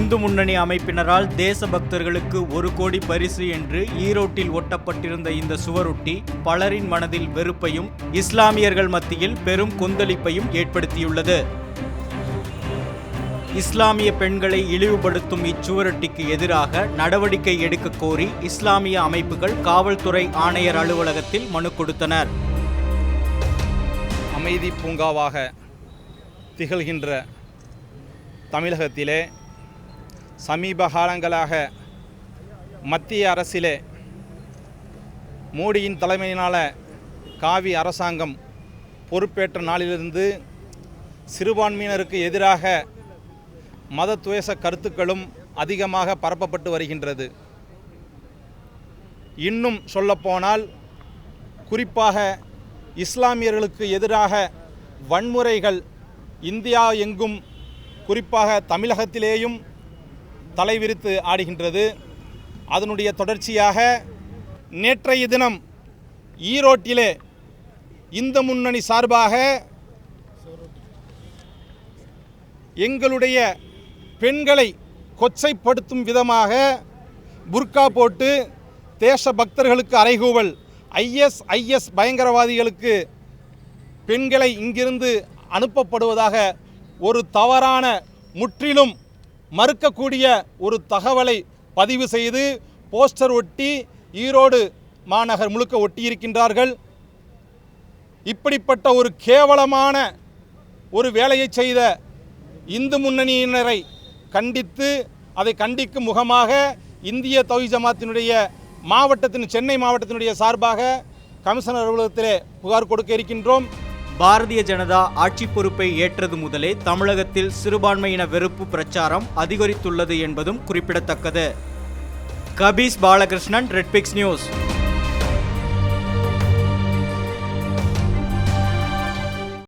இந்து முன்னணி அமைப்பினரால் தேசபக்தர்களுக்கு 1 கோடி பரிசு என்று ஈரோட்டில் ஒட்டப்பட்டிருந்த இந்த சுவரொட்டி பலரின் மனதில் வெறுப்பையும் இஸ்லாமியர்கள் மத்தியில் பெரும் கொந்தளிப்பையும் ஏற்படுத்தியுள்ளது. இஸ்லாமிய பெண்களை இழிவுபடுத்தும் இச்சுவரொட்டிக்கு எதிராக நடவடிக்கை எடுக்க கோரி இஸ்லாமிய அமைப்புகள் காவல்துறை ஆணையர் அலுவலகத்தில் மனு கொடுத்தனர். அமைதி பூங்காவாக திகழ்கின்ற தமிழகத்திலே சமீப காலங்களாக மத்திய அரசிலே மோடியின் தலைமையினால் காவி அரசாங்கம் பொறுப்பேற்ற நாளிலிருந்து சிறுபான்மையினருக்கு எதிராக மத துவேஷ கருத்துக்களும் அதிகமாக பரப்பப்பட்டு வருகின்றது. இன்னும் சொல்லப்போனால் குறிப்பாக இஸ்லாமியர்களுக்கு எதிராக வன்முறைகள் இந்தியா எங்கும் குறிப்பாக தமிழகத்திலேயும் தலைவிரித்து ஆடுகின்றது. அதனுடைய தொடர்ச்சியாக நேற்றைய தினம் ஈரோட்டிலே இந்து முன்னணி சார்பாக எங்களுடைய பெண்களை கொச்சைப்படுத்தும் விதமாக புர்கா போட்டு தேசபக்தர்களுக்கு அறைகூவல், ஐஎஸ் பயங்கரவாதிகளுக்கு பெண்களை இங்கிருந்து அனுப்பப்படுவதாக ஒரு தவறான முற்றிலும் மறுக்கக்கூடிய ஒரு தகவலை பதிவு செய்து போஸ்டர் ஒட்டி ஈரோடு மாநகர் முழுக்க ஒட்டியிருக்கின்றார்கள். இப்படிப்பட்ட ஒரு கேவலமான ஒரு வேலையை செய்த இந்து முன்னணியினரை கண்டித்து அதை கண்டிக்கும் முகமாக இந்திய தௌஹீத் ஜமாத்தினுடைய சென்னை மாவட்டத்தினுடைய சார்பாக கமிஷனர் அலுவலகத்திலே புகார் கொடுக்க இருக்கின்றோம். பாரதிய ஜனதா ஆட்சி பொறுப்பை ஏற்றது முதலே தமிழகத்தில் சிறுபான்மையின வெறுப்பு பிரச்சாரம் அதிகரித்துள்ளது என்பதும் குறிப்பிடத்தக்கது. கபீஸ் பாலகிருஷ்ணன், ரெட் பிக்ஸ் நியூஸ்.